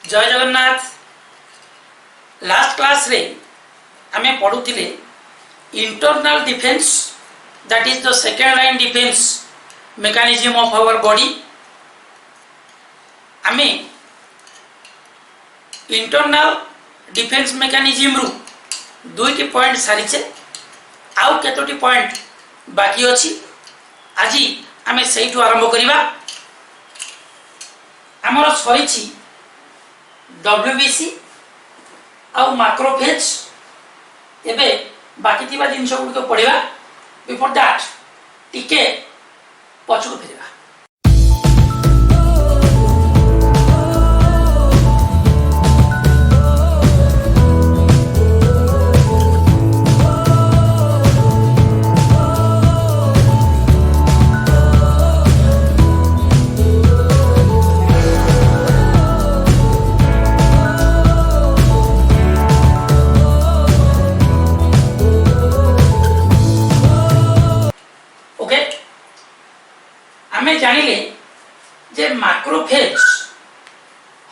जय Jagannath. Last class रे आमे पढ़ुथिले internal defence, that is the second line defence mechanism of our body. आमे इंटरनल डिफेंस मेकानिज्म रु दुईटी पॉइंट सारीचे, आउ केतोटी पॉइंट बाकी अछि। आज आमे सेइठु आरंभ करिबा। हमर सरीछि WBC आउ मैक्रोफेज। एबे बाकी थिबा जिंस गुड पढ़िबा। बिफोर दैट टिके पछुक फेरिबा। आमे जानिले जे मैक्रोफेज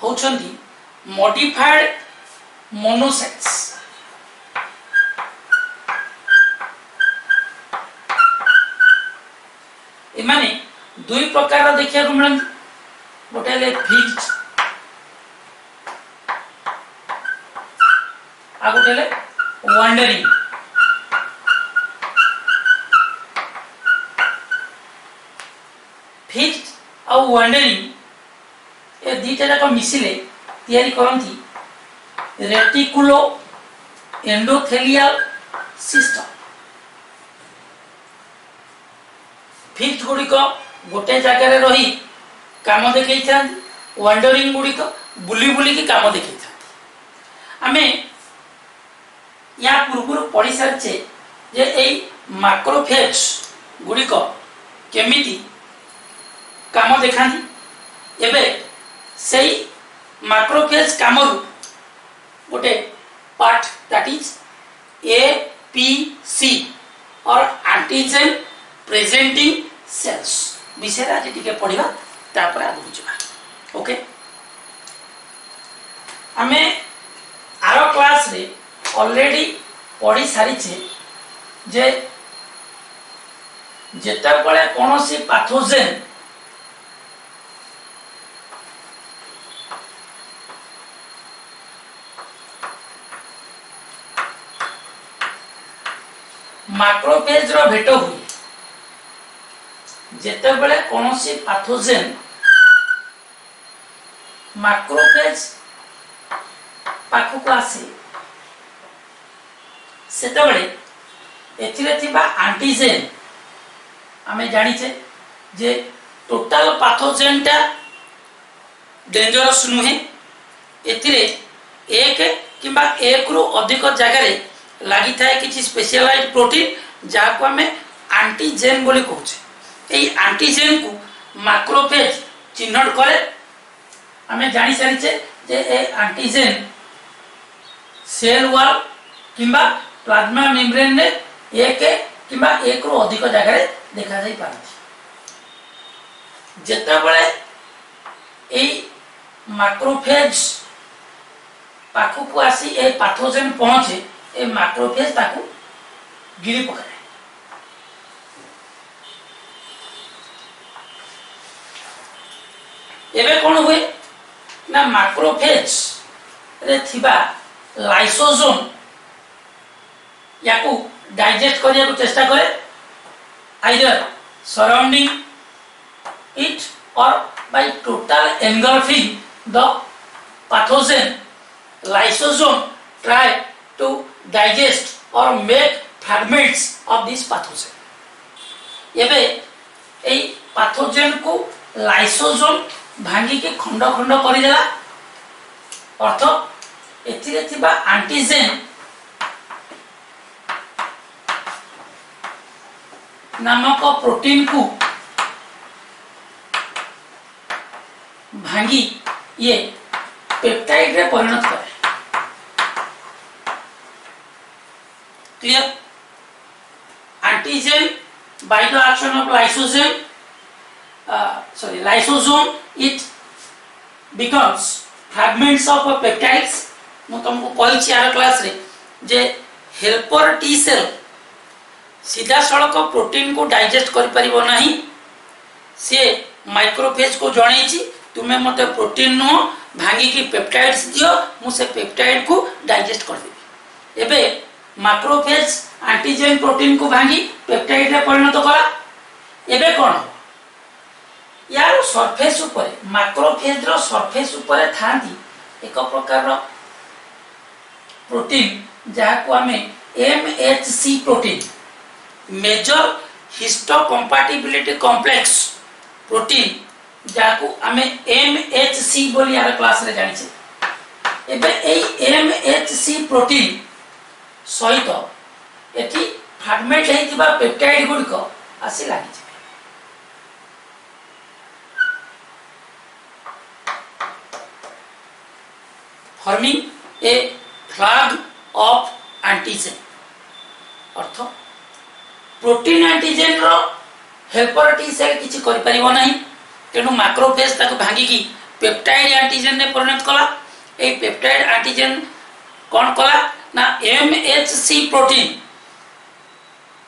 होचंदी मॉडिफाइड मोनोसाइट्स। एमाने दुई प्रकार देखिया को मिलन। गोटे ले फिक्स्ड आ गोटे ले वांडरिंग। फिक्स्ड और वांडरिंग ए दीटा जाक मिसिले तैयारी करंती रेटिकुलो एंडोथेलियल सिस्टम। फिक्स्ड गुडी को गोटे जगह रे रही काम देखै थांती, वांडरिंग गुडी को बुली बुली की काम देखै थांती। आमे या पूर्व पढ़ी सारचे जे एई मैक्रोफेज गुडी को केमिति काम देखाती। एबे सेई मैक्रोफेज कामरु गोटे पार्ट दैट इज APC और एंटीजन प्रेजेंटिंग सेल्स विषय आज टिके पढ़िबा, तापर आगु जिबा। ओके, आमे आरो क्लास रे ऑलरेडी पढ़ी सारिछे जे जेता बळे कोनोसी पैथोजेन मैक्रोफेज रो भेट हुए, जेते बेले कोनोसी पैथोजेन मैक्रोफेज पाखु आसे सेते बेले एथिरे थिबा एंटीजेन आमे जानिचे जे टोटल पैथोजेन ता डेंजरस नुहे। एथिरे एक किबा एक रु अधिक जगह रे लागि थाए किछि स्पेशलाइज्ड प्रोटीन जाको हमें एंटीजेन बोली कहूचे। एई एंटीजेन को मैक्रोफेज चिन्हट करे। हमें जानि सारिचे जे ए एंटीजेन सेल वॉल किबा प्लाज्मा मेम्ब्रेन रे एक किबा एक रु अधिक जगह रे देखा जाई पारथि। जेता बेले एई मैक्रोफेज पाखु को आसी ए पैथोजेन पहुंचे, ए मैक्रोफेज ताकू गिरी पकाए। एबे कोन हुए ना मैक्रोफेज रे थिबा लाइसोसोम याकू डाइजेस्ट करिया को चेष्टा करे, आइदर सराउंडिंग इट और by total engulfing the pathogen. Lysosome try to digest or make fragments of this pathogen। एबे एई पैथोजेन को लाइसोसोम भांगी के खंड खंड करि देला, अर्थ एथिरे थिबा एंटीजेन नामक प्रोटीन को भांगी ये पेप्टाइड रे परिणत करे। Clear? Antigen by the action of lysosome, it becomes fragments of peptides मु तुमको कही आर क्लास रे जे हेल्पर टी सेल सीधा सड़क प्रोटीन को डाइजेस्ट कर परिबो नहीं से माइक्रोफेज को जणैछि तुमे मते प्रोटीन नो भांगी की पेप्टाइड्स दियो मु से पेप्टाइड को डाइजेस्ट कर देबी एबे मैक्रोफेज एंटीजन प्रोटीन को भांगी पेप्टाइड रे परिणत करा एबे कोन यार सरफेस ऊपर मैक्रोफेज रो सरफेस ऊपर थांती एक प्रकार रो प्रोटीन जहाँ को हमें MHC protein major histocompatibility complex protein जहाँ को हमें MHC बोली यार क्लास रे जानी छे एबे एई MHC प्रोटीन सहित एठी फ्रैगमेंट हेतिबा पेप्टाइड गुडी को आसी लागि छे forming a flag of antigen अर्थ प्रोटीन एंटीजन रो हेल्पर टी सेल किछि करि परिबो नाही तेनु मैक्रोफेज ताको भांगी की पेप्टाइड एंटीजन ने परिणत कला ए पेप्टाइड एंटीजन कोन कला ना MHC प्रोटीन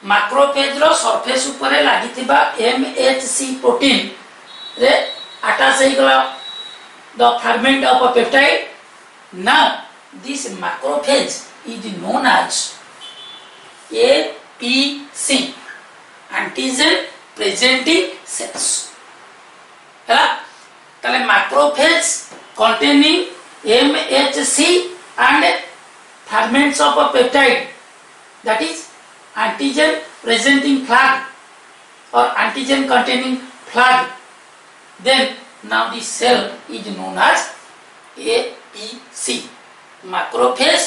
मैक्रोफेज रो सरफेस ऊपर लागितिबा MHC प्रोटीन रे अटैच हे गला the fragment of a peptide now this macrophage is known as APC antigen presenting cells है तले macrophage containing MHC and fragments of a peptide that is antigen presenting flag or antigen containing flag then now the cell is known as APC macrophage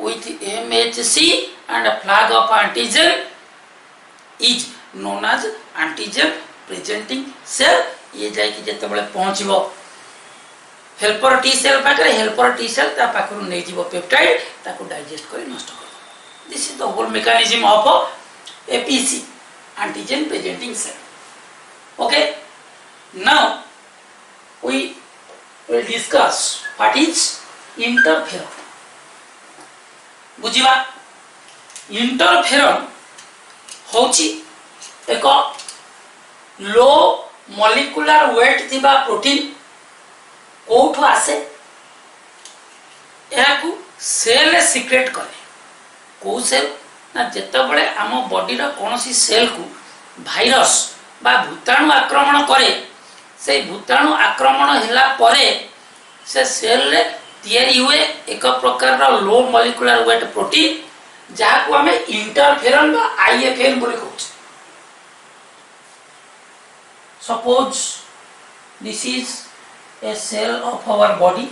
with MHC and a flag of antigen is known as antigen presenting cell ये जाय कि जते बळे पहुंचबो helper T cell पाकरे helper T cell ता पाकरु नै जीवो पेप्टाइड ताको डाइजेस्ट करी नष्ट कर this is the whole mechanism of APC antigen presenting cell okay now we will discuss what is interferon बुझिबा इंटरफेरन होची एक लो मॉलिक्यूलर वेट थिबा प्रोटीन कोठो आसे याकू सेल सिक्रेट करे को सेल ना जत्ता बळे आम बॉडी रा कोनोसी सेल को वायरस बा भूताणु आक्रमण करे से भूताणु आक्रमण होला परे से सेल रे तयारी हुए एक प्रकार रा लो मॉलिक्यूलर वेट प्रोटीन जहाँ को हमें इंटरफेरन बा IFN बोली कहू suppose this is a cell of our body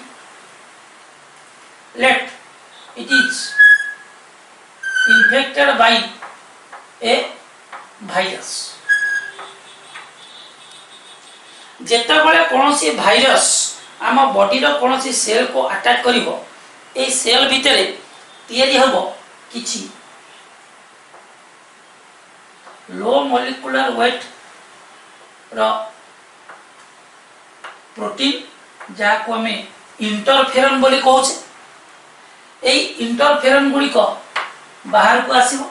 let it is infected by a virus जेता बळे कोनोसी भाइरस आम बॉडी रो कोनोसी सेल को अटैक करिवो ए सेल भितरे तयारी हबो किछि लो मॉलिक्यूलर वेट रो प्रोटीन जहाँ को हमें इंटरफेरन बोली कहूचे ए इंटरफेरन गुड़ी को बाहर को आसीबो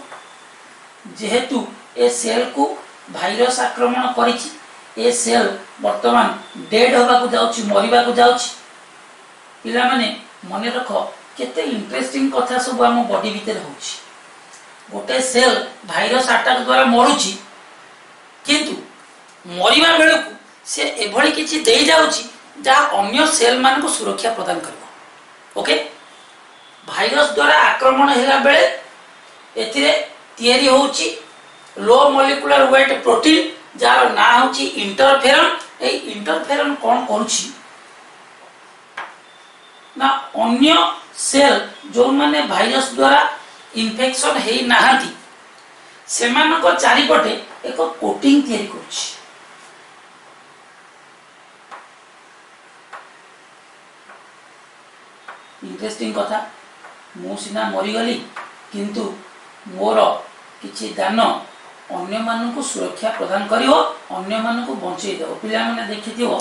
जेहेतु ए सेल को भाइरस आक्रमण करिछि ए सेल वर्तमान डेड होबा को जाउछि मरिबा को जाउछि पिला माने मने रखो केते इंटरेस्टिंग कथा सब हम बॉडी भीतर होछि गोटे सेल भाइरस अटैक द्वारा मरुछि किंतु मरिबा बेलकु से एभली किछि दे जाउछि जा अन्य सेल मान को सुरक्षा प्रदान करबो ओके भाइरस द्वारा आक्रमण हैला बेले एथिरे तयारी होउछि लो मॉलिक्यूलर वेट प्रोटीन जार ना होउछि इंटरफेरन ए इंटरफेरन कोन करूछि ना अन्य सेल जो माने भाइरस द्वारा इन्फेक्शन हेई नाहांती सेमान को चारिपटे एक कोटिंग तयारी करूछि इंटरेस्टिंग कथा मु सिना मरीगली किंतु मोर किछि दान अन्य मानन को सुरक्षा प्रदान करिवो अन्य मानन को बंचै देबो पिला माने देखिथिवो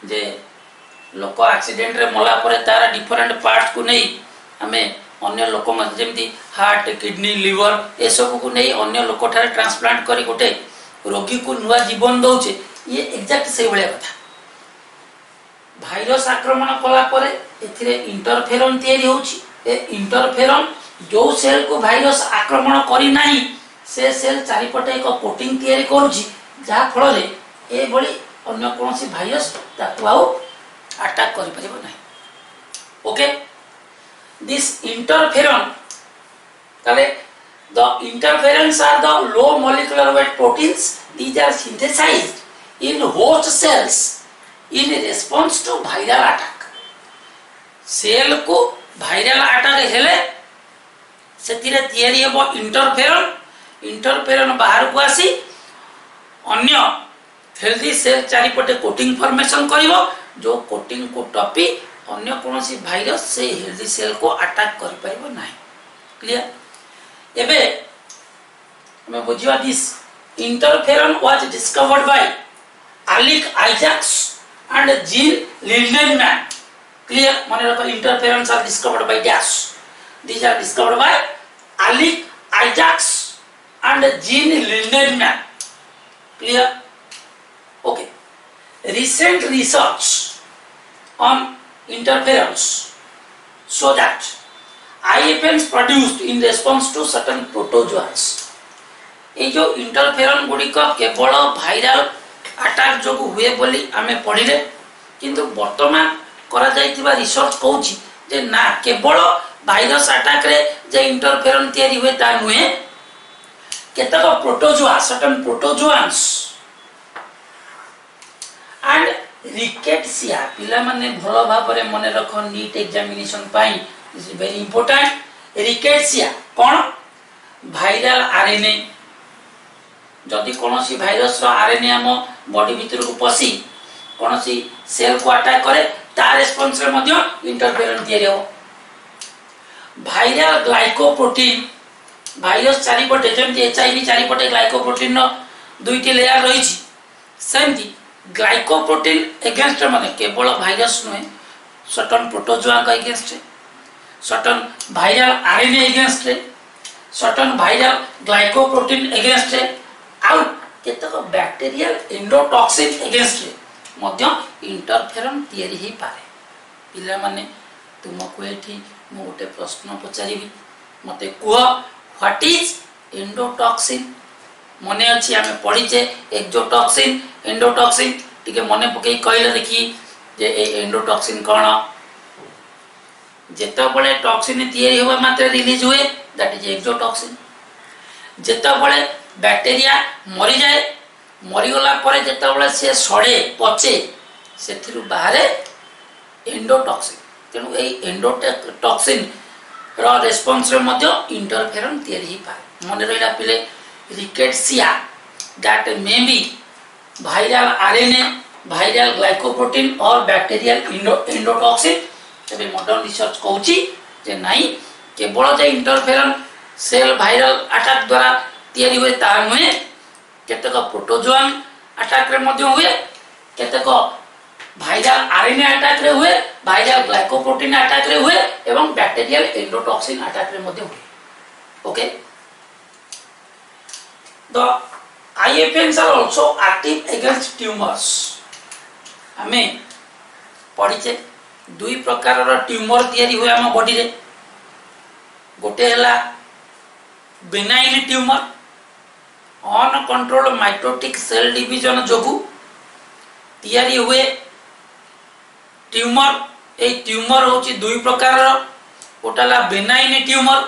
जे लोक एक्सीडेंट रे मला परे तार डिफरेंट पार्ट्स को नहीं आमे अन्य लोक जमी हार्ट किडनी लिवर ए सब को नहीं अन्य लोक ठारे ट्रांसप्लांट करी गोटे रोगी को नुआ जीवन दौचे ये एक्जाक्ट से भाया कथा भाइरस आक्रमण कला परे एथिरे इंटरफेरन तैयारी होची ए इंटरफेरन जो सेल को भाइरस आक्रमण करी नाही से सेल चारिपटे एक कोटिंग तैयारी करूची जहा फल रे ए बळी अन्य कोनसी भाइरस ताकू आउ अटैक करि परिबो नाही ओके दिस इंटरफेरन तले the interferons are the low molecular weight proteins these are synthesized in host cells in response to viral attack cell को viral attack हेले सेतिरे तयारी हेबो इंटरफेरन बाहर को आसी अन्य हेल्दी सेल चारिपटे कोटिंग फॉर्मेशन करिवो जो कोटिंग को टपी अन्य कोनोसी भाइरस से हेल्दी सेल को अटैक करि परिबो नाही क्लियर एबे हमें बुझिवा this interferon was discovered by Alick Isaacs and Jean Lindenmann clear माने रखो interferons are discovered by dash these are discovered by Alec Ajax and Jean Lindemann clear okay recent research on interferons show that IFNs produced in response to certain protozoans ये जो interferon गुडी को केवल viral attack जो हुए बोली आमे पढिले किंतु वर्तमान करा जाइतिबा रिसर्च कहूची जे ना केवल भाइरस अटैक रे जे इंटरफेरन तयारी हुए ता नुहे केतक protozoa certain protozoans and rickettsia पिला माने भलो भाबरे मने रखो नीट एग्जामिनेशन पाई इज वेरी इंपोर्टेंट रिकेट्सिया कोन वायरल आरएनए जदि कोनोसी भाइरस रो आरएनए हम बॉडी भीतर को पसी कोनोसी सेल को अटैक करे ता रेस्पोंस रे मध्य इंटरफेरन तयारी हो भाइरल ग्लाइकोप्रोटीन भाइरस चारिपटे जेमति एचआईवी चारिपटे ग्लाइकोप्रोटीन नो दुईटी लेयर रही छी सेमति ग्लाइकोप्रोटीन अगेंस्ट माने केवल भाइरस नुहे सर्टेन प्रोटोजोआ का against certain viral RNA against certain viral glycoprotein against आउ केतक बैक्टीरियल एंडोटॉक्सिन अगेंस्ट मध्य इंटरफेरन तयारी ही पारे पिला माने तुमको एठी मु गोटे प्रश्न पचारिबी मते कुह व्हाट इज एंडोटॉक्सिन मने अछि आमे पढिचे एक्सोटॉक्सिन एंडोटॉक्सिन टिके मने पकई कहले देखि जे ए एंडोटॉक्सिन कोन जेतो बळे टॉक्सिन तयारी होबा मात्रे रिलीज हुए दैट इज एक्सोटॉक्सिन जेतो बळे बैक्टीरिया मरि जाए मरि गला परे जेतो बळे से सड़े पचे सेथिरु बाहरे एंडोटॉक्सिन तेणु ए एंडोटॉक्सिन रो रेस्पोंस रे मध्य इंटरफेरन तयारी ही पाए मन रहिला पिले rickettsia that may be viral RNA viral glycoprotein और बैक्टीरियल एंडोटॉक्सिन तबे मॉडर्न रिसर्च कहूची जे नाही केवल जे इंटरफेरन सेल वायरल अटैक द्वारा तयारी हुए ता नुहे केतक प्रोटोजोआन अटैक रे मध्य हुए केतक वायरल आरएनए अटैक रे हुए वायरल ग्लाइकोप्रोटीन अटैक रे हुए एवं बैक्टीरियल एंडोटॉक्सिन अटैक रे मध्य हुए okay the IFNs are also active against tumors हमें पढ़िचे दुई प्रकार रो ट्यूमर तयारी हुए हम बॉडी रे गोटे हला benign tumour uncontrolled mitotic cell division जोगु तयारी हुए ट्यूमर ए ट्यूमर होची दुई प्रकार रो गोटेला बेनाइन ट्यूमर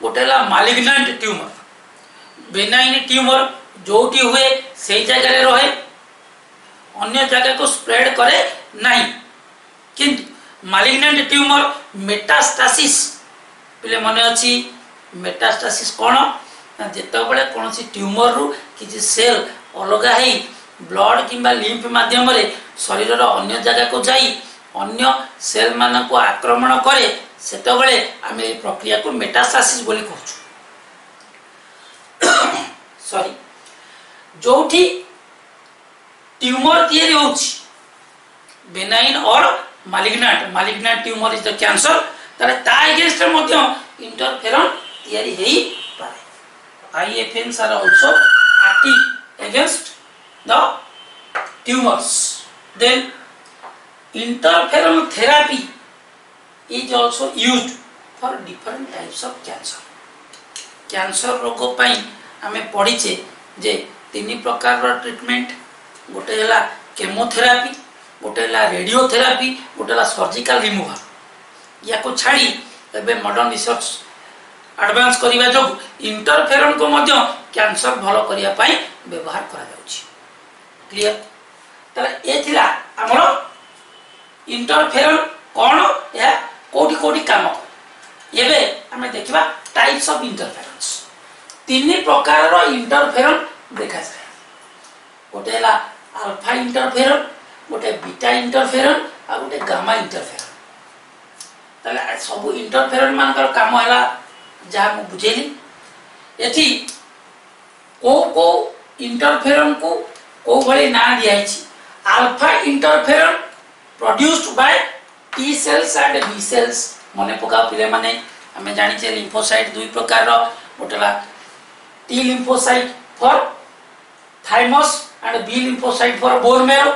गोटेला मालिग्नेंट ट्यूमर बेनाइन ट्यूमर जोटी हुए सही जगह रे रहे अन्य जगह को स्प्रेड करे नहीं किंतु मालिग्नेंट ट्यूमर मेटास्टासिस पिले मने अछि मेटास्टासिस कोन जेतो बळे कोनसी ट्यूमर रु किछि सेल अलगा हेई ब्लड किंबा लिम्फ माध्यम रे शरीर रो अन्य जगह को जाई अन्य सेल मान को आक्रमण करे सेतो बळे आमे प्रक्रिया को मेटास्टासिस बोली कहू सॉरी जोठी ट्यूमर तयारी होची बेनाइन और malignant tumor is the cancer ताले ता अगेंस्ट मध्य इंटरफेरन तयारी हेई पारे IFNs are also active against the tumors. Then interferon therapy is also used for different types of cancer. Cancer रोग पाई आमे पढ़ीचे जे तीन प्रकार रो ट्रीटमेंट गोटे हला केमोथेरापी गोटे हला रेडियोथेरापी गोटे हला सर्जिकल रिमूवल या को छाड़ी एबे मॉडर्न रिसर्च एडवांस करिवा जो इंटरफेरन को मध्य कैंसर भलो करिया पाई व्यवहार करा जाउची क्लियर तले ए थिला हमरो इंटरफेरन कोन या कोठी कोठी काम एबे हमें देखिबा टाइप्स ऑफ इंटरफेरेंस तीन प्रकार रो इंटरफेरन देखा जाय गोटे हला अल्फा इंटरफेरन गोटे बीटा इंटरफेरन आ गोटे गामा इंटरफेरन तले सब इंटरफेरन मानकर काम हला जहाँ मु बुझेली एथि को इंटरफेरन को भली ना दिया alpha interferon produced by T cells and B cells मने पकाओ पिले माने हमें जानी छे लिम्फोसाइट दुई प्रकार रो गोटेला T lymphocyte for thymus and B lymphocyte for bone marrow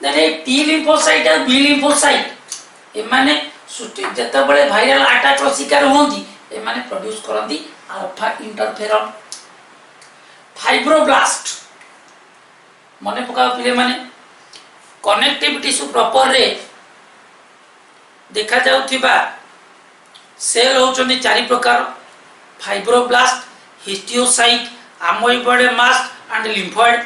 then ए टी लिम्फोसाइट और बी लिम्फोसाइट ए माने जते बळे वायरल अटैक रो शिकार होंदी ए माने प्रोड्यूस करंदी अल्फा इंटरफेरन फाइब्रोब्लास्ट मने पकाओ पिले माने कनेक्टिव टिश्यू प्रॉपर रे देखा जाउथिबा सेल होचंदी चारि प्रकार fibroblast histiocyte amoeboid mast and lymphoid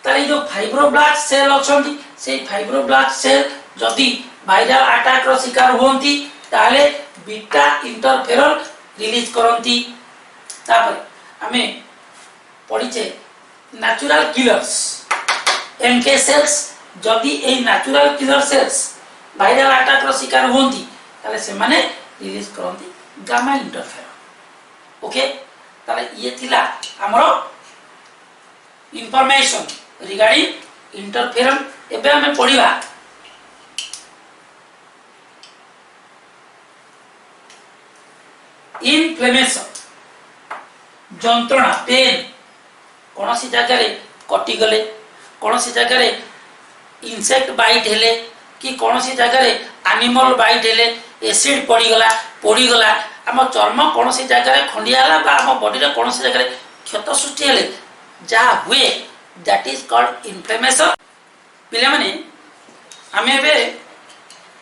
तारी जो फाइब्रोब्लास्ट सेल होचंदी से फाइब्रोब्लास्ट सेल जदी वायरल अटैक रो शिकार होंती ताले बीटा इंटरफेरन रिलीज करंती तापर हमें पढिचे नेचुरल किलर्स एनके सेल्स जदी ए natural killer cells viral attack रो शिकार होंती ताले से माने रिलीज करंती गामा इंटरफेरन ओके ताले ये थिला हमरो इंफॉर्मेशन रिगार्डिंग इंटरफेरन एबे हमें पढिबा इन्फ्लेमेशन जंत्रणा पेन कौन सी जगह रे कटि गले कौन सी जगह रे इंसेक्ट बाइट हेले कि कौन सी जगह रे एनिमल बाइट हेले एसिड पड़ी गला हम चर्म कौन सी जगह रे खंडिया हला बा हम बॉडी रे कौन सी जगह रे क्षत सृष्टि हेले जा हुए दैट इज कॉल्ड इन्फ्लेमेशन पिले माने हमें बे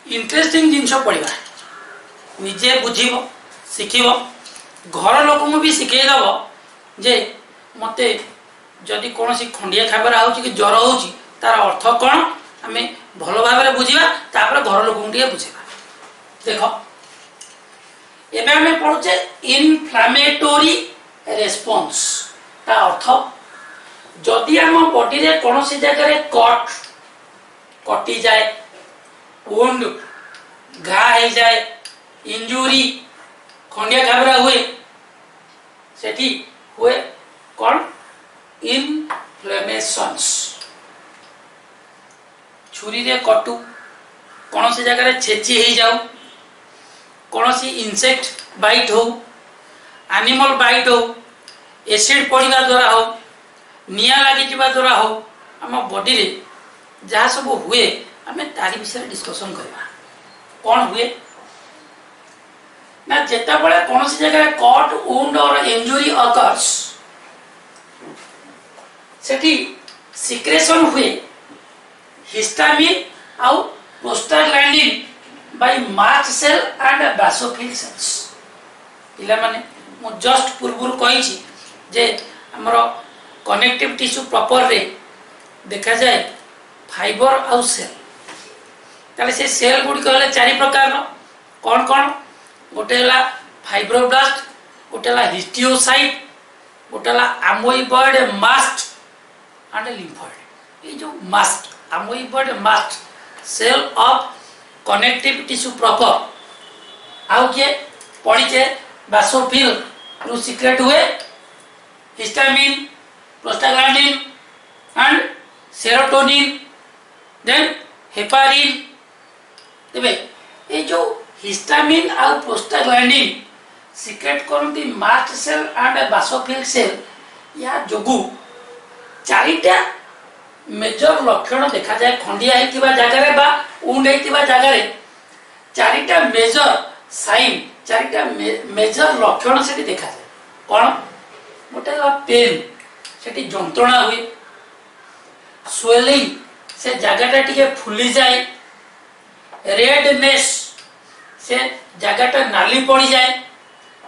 इंटरेस्टिंग जिंस पढ़िबा निजे बुझिबो शिखिबो घर लोक भी शिखे दब जे मते जदि कौन सी खंडिया खाबर आउची कि ज्वर होची तार अर्थ कौन आम भल भाव बुझा तापर घर लोक बुझेगा देख एबे हमें पढ़ुचे इनफ्लामेटोरी रेस्पॉन्स ता अर्थ जदि आम बॉडी रे कौन सी जगह रे कटि जाए वुंड घा हो जाए इंजुरी खंडिया घाबरा हुए सेठी हुए कौन इन्फ्लेमेशंस छुरी रे कटु कौन सी जगह रे छेची हो जाऊ कौन सी इंसेक्ट बाइट हो एनिमल बाइट हो एसिड पड़िबा द्वारा हो निया लागी जिबा द्वारा हो हम बॉडी रे जहाँ सब हुए आम तारी विषय डिस्कशन करबा कौन हुए ना जेता बळे कौन सी जगह कट वुंड और इंजुरी अकर्स सेठी सिक्रेशन हुए हिस्टामिन आउ prostaglandin by mast cell and basophil cells पिला माने मु जस्ट पूर्वरु कहि छी जे हमरो कनेक्टिव टिश्यू प्रॉपर रे देखा जाए फाइबर आउ सेल ताले से सेल गुडी कहले चारि प्रकार रो कौन कौन गोटे हला फाइब्रोब्लास्ट गोटे हला हिस्टियोसाइट गोटे हला अमोइबॉइड मास्ट एंड लिम्फोइड ये जो mast amoeboid mast cell of connective tissue proper आउ के पड़ीचे बासोफिल रु सीक्रेट हुए histamine prostaglandin and serotonin then heparin तेबे ये जो हिस्टामिन आ प्रोस्टाग्लैंडिन सिक्रेट करती mast cell and basophil cell या जोगु चारिटा मेजर लक्षण देखा जाए खंडिया होइतिबा जगह बा उंड होइतिबा जगह चारिटा मेजर साइन चारिटा मेजर लक्षण से देखा जाए कौन गोटे पेन से जंत्रणा हुए स्वेलिंग से जगहटा टिके फुली जाए रेडनेस से जगहटा नाली पड़ जाए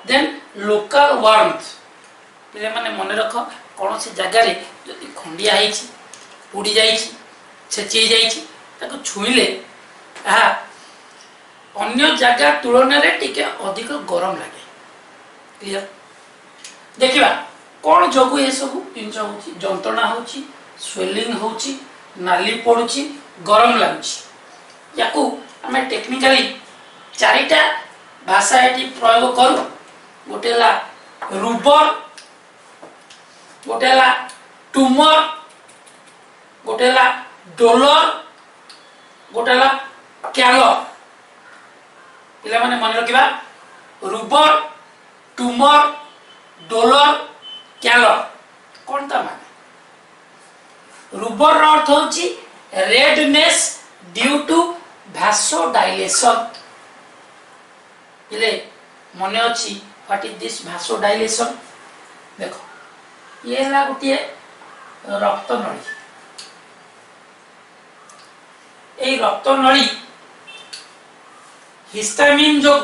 देन लोकल वार्मथ पे मैंने मन रख कौन से जगार जदि खंडिया पुड़ी छेची जाकु छुईले अन्य जगह तुलन टिके अधिक गरम लगे क्लियर देखिबा कौन जोगु ये सब जिनस होची जंत्रणा होची स्वेलिंग होची नाली पड़ुची गरम लगुची याकू आमे टेक्निकली चारिटा भाषा एटी प्रयोग करू गोटे ला रूबर गोटे ला ट्यूमर गोटे ला डोलर गोटे ला क्यालर पिला माने मन रखिबा रूबर ट्यूमर डोलर क्यालर कौन ता माने रूबर अर्थ होची रेडनेस ड्यू टू भासोडाइलेशन इले मने अछि व्हाट इज दिस भासोडाइलेशन देखो ये ला गोटे रक्त नली ए रक्त नली हिस्टामिन जो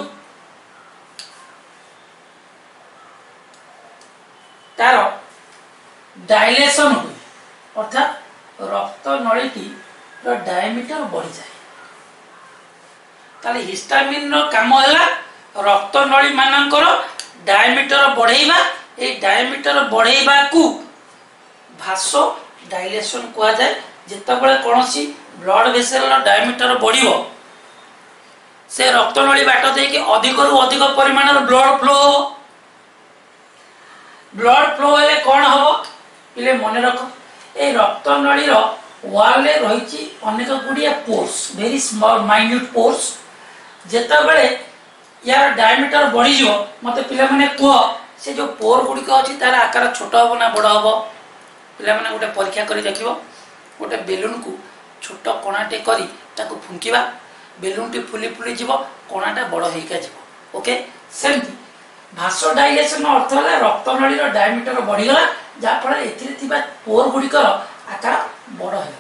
तार डायलेशन हुए अर्थात रक्त नली डायमीटर बढ़ी जाए ताले हिस्टामिन रो काम है रक्त नली मानकर डायमीटर बढ़ेबा ए डायमीटर बढ़ेबा को भासो डायलेशन कहा जाए जितेबाला कौन सी ब्लड वेसल डायमीटर बढ़िबो से रक्त नली बाट देके अधिक रु अधिक परिमाण ब्लड फ्लो हो ब्लड फ्लो हेले कौन हम पिले मन रख ए रक्त नली रो वाल रे रही अनेक गुड़िया pores very small minute pores जितेबाला यार डायमीटर बढ़ी जो मत पिला माने कह से जो पोर गुड़िक अच्छी तार आकार छोट हम ना बड़ हम पिला माने गोटे परीक्षा करी देखिबो गोटे बेलून को छोट कणाटे करी ताको फुंकिबा बेलून टी फुली फुली जीव कणाटा बड़ होइका जीव ओके सेमती भासोडाइलेशन अर्थ है रक्त नली रो डायमीटर बढ़ी गला जा फल एथिरे थिबा पोर गुड़िकर आकार बड़ होला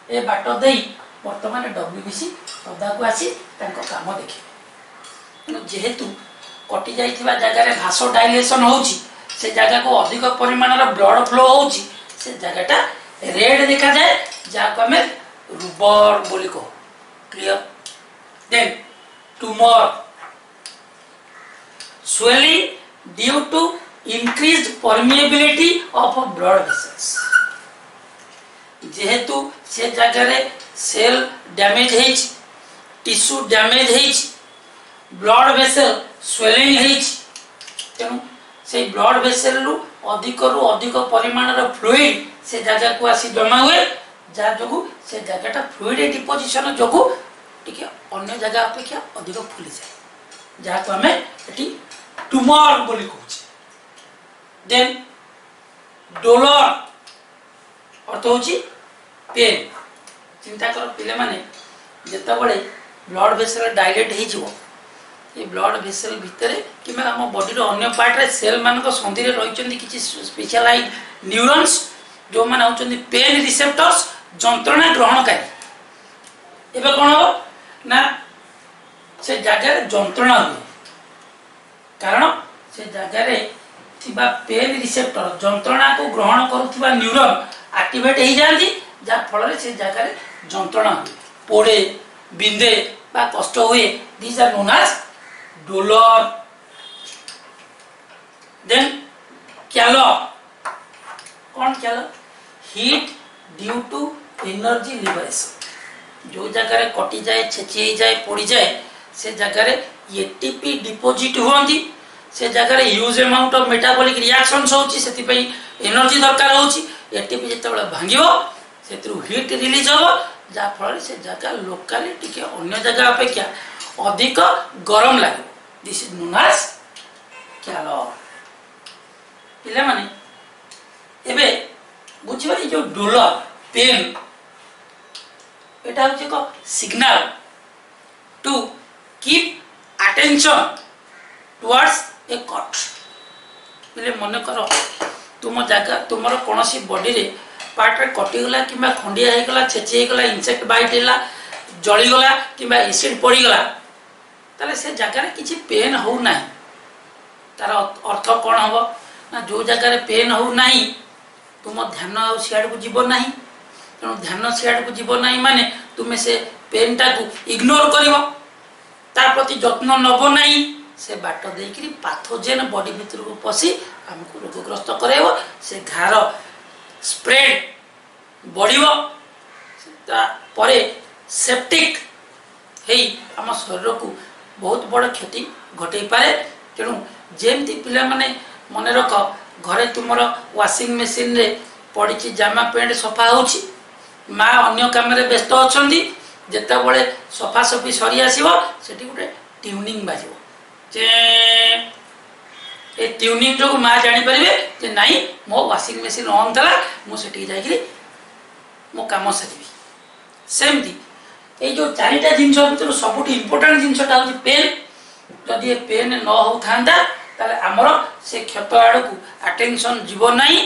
ए बाट देई वर्तमान डब्ल्यूबीसी सदा को आसी तांको काम देखिबे जेहेतु कटि जाइथिबा जगह भासोडाइलेशन होउची से जगह को अधिक परिमाण ब्लड फ्लो होउची से जगहटा रेड देखा जाए जाको हमें रूबर बोली कहो clear then tumour swelling due to increased permeability of blood vessels जेहेतु से जगह सेल डैमेज है टिश्यू डैमेज है ब्लड वेसल स्वेलिंग है तेणु से ब्लड वेसल रु अधिक परिमाण फ्लूइड से जगह को आसी जमा हुए जार जो से जगहटा फ्लूइड डिपोजिशन जो टिके अन्य जगह अपेक्षा अधिक फुली जाए जहाँ को हमें एटी ट्यूमर बोली कहूँ देन डोलर अर्थ होची पेन चिंता कर पिले माने जेतेबेले ब्लड वेसल डायलेट हे जिवो ये ब्लड वेसल भितर कि आम बॉडी अन्य पार्ट रे सेल मान संधि रे रही किसी स्पेशलाइज न्यूरॉन्स जो माने होचंदी पेन रिसेप्टर्स जंत्रणा ग्रहणकारी एबे कोन हो ना से जगह जंत्रणा हुए कारण से जगह थिबा पेन रिसेप्टर जंत्रणा को ग्रहण करुवा न्यूरॉन एक्टिवेट हो जाती जहाँ फल से जगह जंत्रणा हुए पोड़े बिंदे बा कष्ट हुए these are known as dolor then calor कौन calor heat due to energy liberation जो जगह कटि जाए छेची जाए पोड़ी जाए से जगह एटीपी डिपोजिट हुई से जगह huge amount of metabolic reactions होची से एनर्जी दरकार होची एटीपी जिते भांगिबो से हीट रिलीज हम ଯାହାଫଳରେ ସେ ଜାଗା ଲୋକାଲି ଟିକେ ଅନ୍ୟ ଜାଗା ଅପେକ୍ଷା ଅଧିକ ଗରମ ଲାଗିବ। This is known as calor. ପିଲାମାନେ ଏବେ ବୁଝିବା ଏଇ ଯୋଉ ଡୋଲର ପେନ୍ এটা হচ্ছে এক signal to keep attention towards a cut. বলে মনে কর তুম জায়গা তোমার কোনসি বডি রে পার্টরে কটিগলা কিংবা খন্ডিয়া হয়েগলা ছেচি হয়েগলা ইনসেক্ট বাইট ହେଲା জলিগলা কিংবা এসিড পড়িগলা তাহলে সে জায়গায় কিছু পেন হউ নাই। তার অর্থ কোন হব না যে জায়গায় পেন হউ নাই তুম ধ্যান আর সিয়াড়କୁ ଯିବ ନାହିଁ। ତେଣୁ ଧ୍ୟାନ ସିଆଡ଼କୁ ଯିବ ନାହିଁ ମାନେ ତୁମେ ସେ ପେନ୍ଟାକୁ ଇଗ୍ନୋର କରିବ, ତା ପ୍ରତି ଯତ୍ନ ନେବ ନାହିଁ। ସେ ବାଟ ଦେଇକରି ପାଥୋଜେନ୍ ବଡି ଭିତରକୁ ପଶି ଆମକୁ ରୋଗଗ୍ରସ୍ତ କରାଇବ। ସେ ଘାର ସ୍ପ୍ରେଡ୍ ବଢ଼ିବ, ତାପରେ ସେପ୍ଟିକ୍ ହେଇ ଆମ ଶରୀରକୁ ବହୁତ ବଡ଼ କ୍ଷତି ଘଟାଇପାରେ। ତେଣୁ ଯେମିତି ପିଲାମାନେ ମନେ ରଖ ଘରେ ତୁମର ୱାସିଂ ମେସିନରେ ପଡ଼ିଛି ଜାମା ପ୍ୟାଣ୍ଟ ସଫା ହେଉଛି, ମା ଅନ୍ୟ କାମରେ ବ୍ୟସ୍ତ ଅଛନ୍ତି, ଯେତେବେଳେ ସଫାସଫି ସରି ଆସିବ ସେଠି ଗୋଟେ ଟ୍ୟୁନିଂ ବାଜିବ। ଯେ ଏ ଟ୍ୟୁନିଂ ଯୋଗୁଁ ମା ଜାଣିପାରିବେ ଯେ ନାଇଁ ମୋ ୱାସିଂ ମେସିନ୍ ଅନ୍ ଥିଲା, ମୁଁ ସେଠିକି ଯାଇକରି ମୋ କାମ ସାରିବି। ସେମିତି ଏଇ ଯେଉଁ ଚାରିଟା ଜିନିଷ ଭିତରୁ ସବୁଠୁ ଇମ୍ପୋର୍ଟାଣ୍ଟ ଜିନିଷଟା ହେଉଛି ପେନ୍। ଯଦି ଏ ପେନ୍ ନ ହେଉଥାନ୍ତା ତାହେଲେ ଆମର ସେ କ୍ଷତ ଆଡ଼କୁ ଆଟେନସନ୍ ଯିବ ନାହିଁ,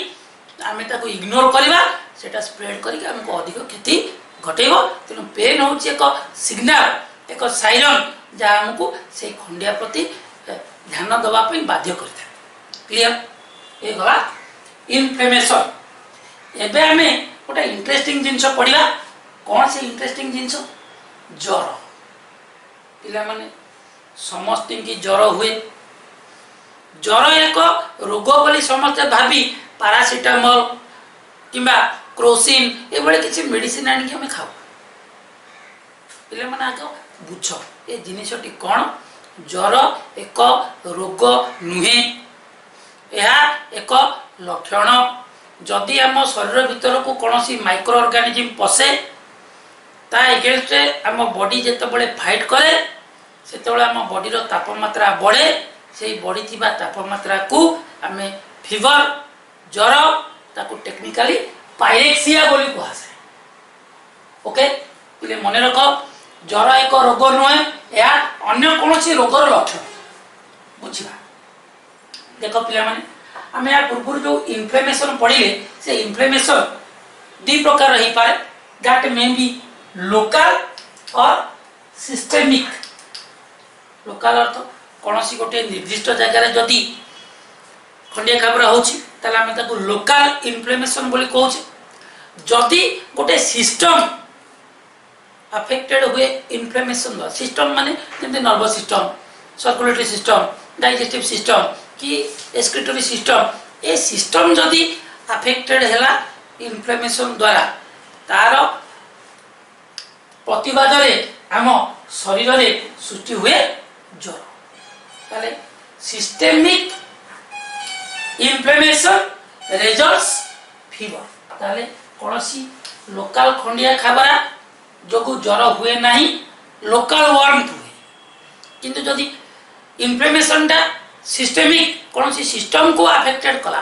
ଆମେ ତାକୁ ଇଗ୍ନୋର କରିବା, সেটা স্প্রেড করিকি আমাকে অধিক ক্ষতি ঘটাইব। তেমন পেন হচ্ছে এক সিগনাল, এক সাইরন যা আমাকে সেই খন্ডিয়া প্রতি ধ্যান দেওয়া বাধ্য করে থাকে। ক্লিয়ার এই গলা ইনফ্লেমেশন। এবে আমি গোটে ইন্টারেস্টিং জিনিস পড়া। কোণ সে ইন্টারেস্টিং জিনিস? জ্বর। পিলা মানে সমস্ত কি জ্বর হুয়ে। জ্বর এক রোগ বলে সমস্তে ভাবি পারাসিটামল কিংবা ক্ରୋସିନ୍ ଏଭଳି କିଛି ମେଡିସିନ ଆଣିକି ଆମେ ଖାଉ। ପିଲାମାନେ ଆଗ ବୁଝ ଏ ଜିନିଷଟି କ'ଣ? ଜ୍ୱର ଏକ ରୋଗ ନୁହେଁ, ଏହା ଏକ ଲକ୍ଷଣ। ଯଦି ଆମ ଶରୀର ଭିତରକୁ କୌଣସି ମାଇକ୍ରୋ ଅର୍ଗାନିଜମ ପଶେ ତା ଏଗେନଷ୍ଟରେ ଆମ ବଡି ଯେତେବେଳେ ଫାଇଟ୍ କରେ ସେତେବେଳେ ଆମ ବଡିର ତାପମାତ୍ରା ବଢ଼େ। ସେଇ ବଢ଼ିଥିବା ତାପମାତ୍ରାକୁ ଆମେ ଫିଭର, ଜ୍ୱର, ତାକୁ ଟେକ୍ନିକାଲି ପାଇରେକ୍ସିଆ ବୋଲି କୁହାଯାଏ। ଓକେ, ପିଲେ ମନେ ରଖ ଜ୍ୱର ଏକ ରୋଗ ନୁହେଁ, ଏହା ଅନ୍ୟ କୌଣସି ରୋଗର ଲକ୍ଷଣ। ବୁଝିବା। ଦେଖ ପିଲାମାନେ ଆମେ ୟା ପୂର୍ବରୁ ଯେଉଁ ଇନଫ୍ଲେମେସନ୍ ପଢ଼ିଲେ ସେ ଇନଫ୍ଲେମେସନ୍ ଦୁଇ ପ୍ରକାର ହେଇପାରେ। That May B local or systemic. Local ଅର୍ଥ କୌଣସି ଗୋଟିଏ ନିର୍ଦ୍ଦିଷ୍ଟ ଜାଗାରେ ଯଦି ଖଣ୍ଡିଆ ଖାବରା ହେଉଛି ତାହେଲେ ଆମେ ତାକୁ ଲୋକାଲ ଇନଫ୍ଲେମେସନ୍ ବୋଲି କହୁଛେ। ଯଦି ଗୋଟେ ସିଷ୍ଟମ ଆଫେକ୍ଟେଡ୍ ହୁଏ ଇନଫ୍ଲେମେସନ୍, ସିଷ୍ଟମ ମାନେ ଯେମିତି nervous system, circulatory system, digestive system कि एक्सक्रीटरी सिस्टम, ए सिस्टम जदि अफेक्टेड है इन्फ्लेमेशन द्वारा तार प्रतिवाद आम शरीर में सृष्टि हुए ज्वर। ताले सिस्टेमिक इन्फ्लेमेशन रिजल्ट्स फीवर। ताले कौनसी लोकल खंडिया खाबरा जो ज्वर हुए नहीं, लोकल वार्म हुए। किंतु जदि इन्फ्लेमेशन टा सिस्टेमिक कौन सी सिस्टम को अफेक्टेड कला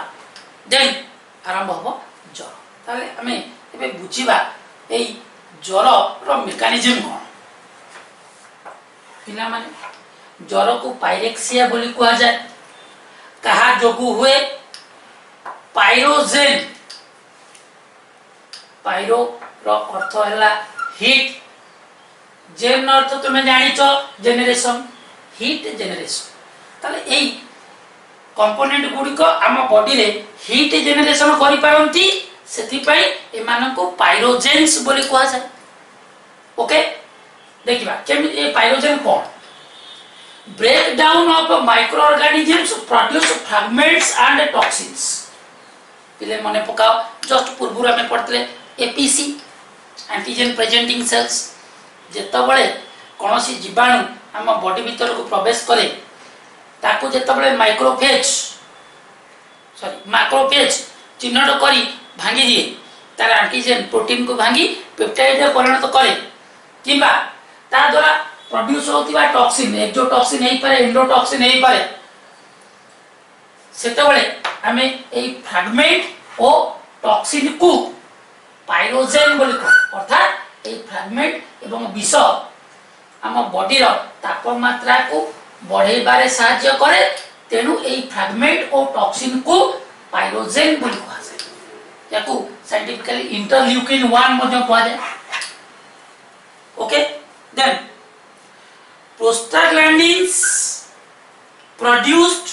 देन आरंभ हम ज्वर। ताले आमे एबे बुझिबा एई ज्वर रो मेकानिज्म कोन। पिला माने ज्वर को पाइरेक्सिया बोली कहा जाए। कहा जोगु हुए पाइरोजेन। पाइरो रो अर्थ हैला हीट, जेन अर्थ तुम जानिच जेनेरेशन, हीट जेनेरेशन। ताले एई कंपोनेंट गुडिक आम बॉडी रे हीट जेनेरेशन करि पारंती, सेति पई एमानको पाइरोजेन्स बोली कहा जाय। ओके, देखिबा केमि ए पाइरोजेन कोन? Break down of micro organisms produce fragments and toxins. पिले मने पकाओ जस्ट पूर्व में पढ़तले एपीसी एंटीजन प्रेजेंटिंग सेल्स। जेतबळे कोनोसी जीवाणु आम बॉडी भीतर को प्रवेश करे ताको जेतबळे मैक्रोफेज चिन्हट करी भांगी दिए तार एंटीजन प्रोटीन को भांगी पेप्टाइड रे परिणत करे किबा ता द्वारा प्रोड्यूस होतिबा टॉक्सिन एक्सोटॉक्सिन हेई पारे एंडोटॉक्सिन हेई पारे सेतबेले आमे एई फ्रैगमेंट ओ टॉक्सिन को पाइरोजेन बोली कहू अर्थात एई फ्रैगमेंट एवं विष आम बॉडी रो तापमात्रा को बढ़ेबारे सहायता करे तेनु एई फ्रैगमेंट ओ टॉक्सिन को पाइरोजेन बोली कहू याकू साइंटिफिकली इंटरल्यूकिन 1 मध्ये कहू जाय okay then prostaglandins produced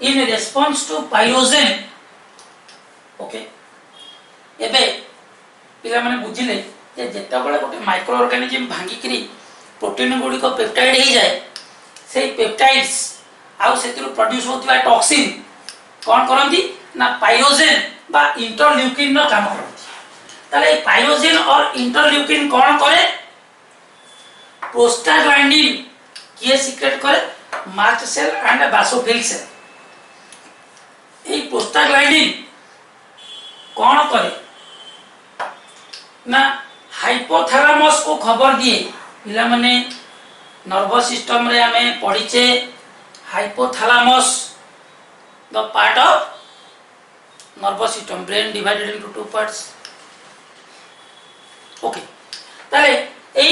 in response to pyrogen okay एबे पिला माने बुझिले जे जेता बळे गोटे माइक्रो ऑर्गेनिज्म भांगी करी प्रोटीन गुडी को पेप्टाइड हे जाय सेही पेप्टाइड्स आउ सेतिरु प्रोड्यूस होतिबा टॉक्सिन कोन करंती ना पाइरोजेन बा इंटरल्यूकिन न काम करंती ताले पाइरोजेन और इंटरल्यूकिन कोन करे प्रोस्टाग्लैंडिन किए सीक्रेट करे mast cell and basophil cell ए प्रोस्टाग्लैंडिन कौन करे ना हाइपोथैलेमस को खबर दिए पिला माने नर्वस सिस्टम रे हमें पढ़ीचे hypothalamus the part of nervous system brain divided into two parts okay ताले ए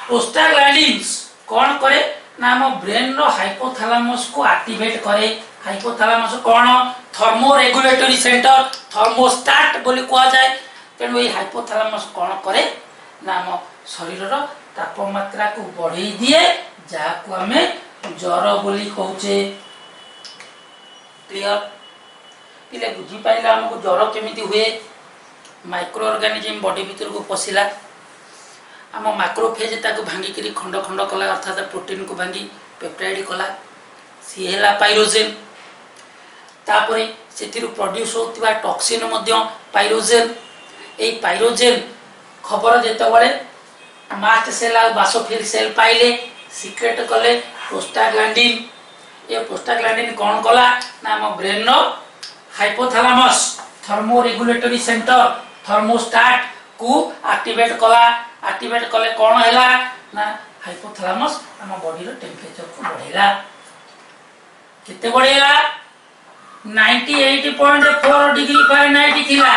प्रोस्टाग्लैंडिन्स कौन करे ना हम ब्रेन रो हाइपोथैलेमस को एक्टिवेट करे हाइपोथैलेमस कौन थर्मो रेगुलेटरी सेंटर थर्मोस्टैट बोली कहा जाए तेणु ये हाइपोथैलेमस कौन करे ना हम शरीर रो तापमात्रा को बढ़ाई दिए जहाँ को हमें ज्वर बोली कहूचे क्लियर पिले बुझी पाइला हमको ज्वर केमिति हुए माइक्रो ऑर्गेनिज्म बॉडी भीतर को पसिला आम मैक्रोफेज ताको भांगी करी खंड खंड कला अर्थात प्रोटीन को भांगी पेप्टाइड कला सी हैला पाइरोजेन तापरे सेथिरु प्रोड्यूस होतिबा टॉक्सिन मध्य पाइरोजेन एई पाइरोजेन खबर जेते बळे मास्ट सेल आ बासोफिल सेल पाइले सीक्रेट कले प्रोस्टाग्लैंडिन ये प्रोस्टाग्लैंडिन कोन कला ना हम ब्रेन नो hypothalamus thermoregulatory centre thermostat को एक्टिवेट कले कौन हैला ना हाइपोथैलेमस हम बॉडी रो टेम्परेचर को बढ़ेला किते बढ़ेला 98.4 डिग्री फारेनहाइट थिला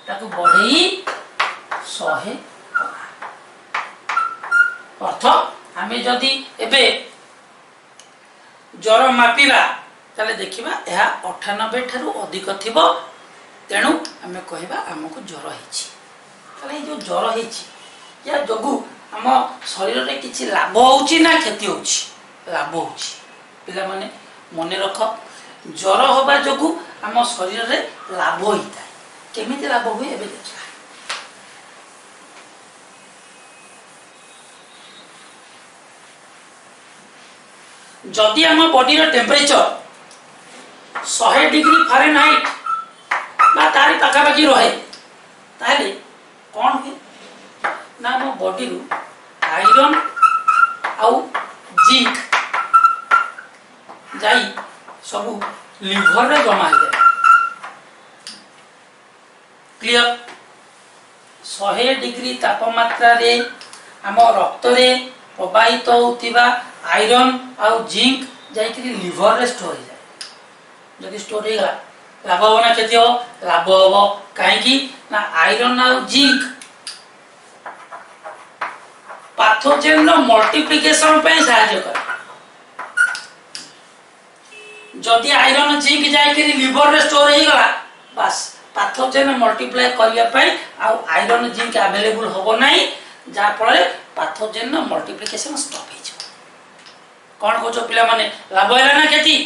ताको बढ़ेई 100 अर्थ हमें जदी एबे ज्वर मापिला ताले देखिबा एहा 98 थारु अधिक थिबो तेणु हमें कहबा हमको ज्वर हिची ताले जो ज्वर हिची या जगु हम शरीर रे किछि लाभ होउची ना क्षति होउची लाभ होउची पिला माने मने रख ज्वर होबा जगु हम शरीर रे लाभ होइता केमिति लाभ होय एबे देखा जदि हम बॉडी रो टेम्परेचर 100 डिग्री फारेनहाइट बा तारी पाखा पाखी रहे ताले कौन हुए ना हम बॉडी रू आयरन आउ जिंक जाई सब लिवर रे जमा हो जाए क्लियर 100 डिग्री तापमात्रा रे हम रक्त रे प्रवाहित होतिबा आयरन आउ जिंक जाई कि लिवर रे स्टोर हो जाए जदि स्टोर हो गला लाभ हो ना क्षति हो लाभ हो कहीं ना आयरन आउ जिंक पैथोजेन नो मल्टीप्लिकेशन पे सहायता करे जदि आयरन जिंक जाई कि लिवर रे स्टोर हो गला बस पैथोजेन मल्टीप्लाई करिया पे आ आयरन जिंक अवेलेबल होबो नाही जा फळे पैथोजेन नो मल्टीप्लिकेशन स्टॉप हो जाय कोन कोचो पिला माने लाभ हैला ना खेती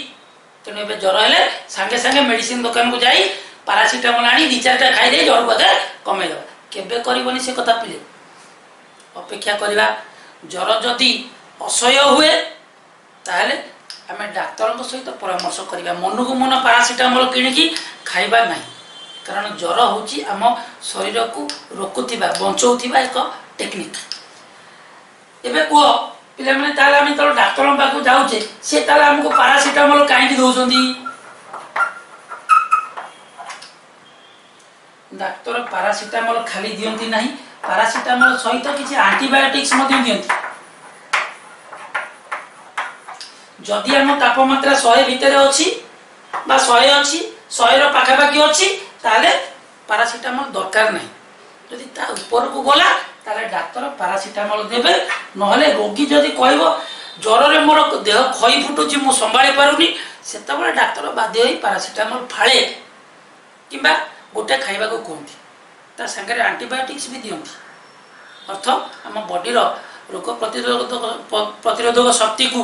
तेनु एबे ज्वर हेले संगे संगे मेडिसिन दुकान को जाई पैरासिटामोल आनी दी चारटा खाई दे ज्वर बगे कमे दबा केबे करिवनी से कथा पिले अपेक्षा करिवा ज्वर जदी असह्य हुए ताहले हमें डाक्टर सहित परामर्श करिवा मन को मन पैरासिटामोल किणकी खाइबा नहीं कारण ज्वर होची आम शरीर को रोकुथिबा बंचौथिबा एक टेक्निक एबे को पिले माने ताले हम तो डाक्टर पाखु जाउचे से ताले हमको पैरासिटामोल काहे दउछंदी डाक्तर पारासीटामोल खाली दियंती नहीं, पारासीटामोल सहित किसी एंटीबायोटिक्स मध्य दियंती। जदि आम तापमात्रा 100 भितर अच्छी बा 100 अच्छी 100 रो पाखापाखी अच्छी ताले पारासीटामोल दरकार नहीं। जदि ता ऊपर को गला ताले डाक्तर पारासीटामोल देबे। नहले रोगी जदि कहबो ज्वर रे मोर देह खई फुटुची मु संभाली पारुनी सेतबेले डाक्तर बाध्य होई पारासीटामोल फाळे किंबा गोटे खाइबा को कहती ता संगे एंटीबायोटिक्स भी दियंती। अर्थ आम बॉडीर रोग प्रतिरोधक शक्ति को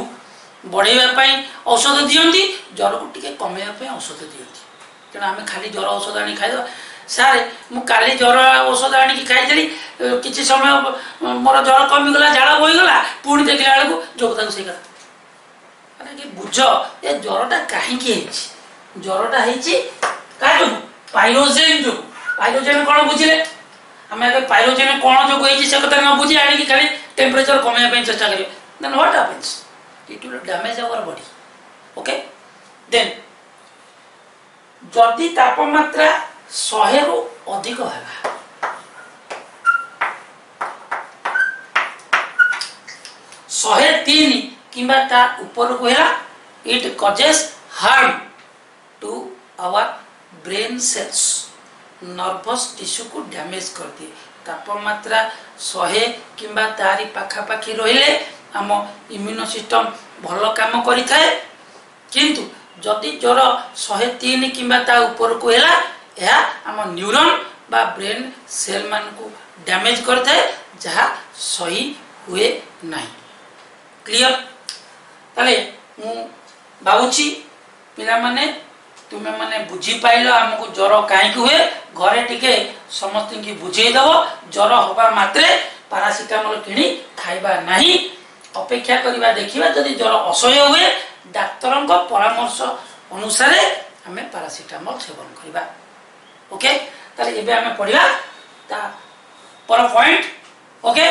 बढ़ाई औषध दियंती, ज्वर को टिके कमेवाई औषध दियंती। तेणु आम खाली ज्वर औषध आनी खाइदेवा। सारे मु काली ज्वर औषध आनी खाई किसी समय मोर ज्वर कमिगला झाड़ बोईगला पुणी देखला बेलू जोगता से बुझ ए ज्वरटा कहीं ज्वरटा हो पाइरोजेन जो पाइरोजेन कौन बुझे आम पाइरोजेन कौन जो से कथा न बुझी आनी खाली टेम्परेचर कमेवाई चेष्टा करेंगे then what happens it will damage our body. Okay then जदि तापमात्रा 100 रु अधिक है 103 किंबा ता ऊपर को है it causes harm to our brain cells, nervous tissue को डैमेज कर दिए। तापमात्रा 100 किंबा तारी पाखापाखी रहिले आम इम्यूनो सिस्टम भल काम करि थाए, किंतु जदि ज्वर 103 किंबा ता ऊपर को हैला या आम न्यूरॉन बा ब्रेन सेल मान को डैमेज कर थाए जहा सही हुए नहीं। क्लियर ताले मु भावुची पिला माने तुमे माने बुझी पाइलो हमको ज्वर काहे हुए। घरे टिके समस्त की बुझे दबो ज्वर होबा मात्रे पारासीटामोल किनी खाइबा नहीं, अपेक्षा करिबा देखिबा जदि ज्वर असह्य हुए डाक्तरन को परामर्श अनुसार हमें पारासीटामोल सेवन करिबा। ओके ताले एबे हमें पढिबा ता पर पॉइंट। ओके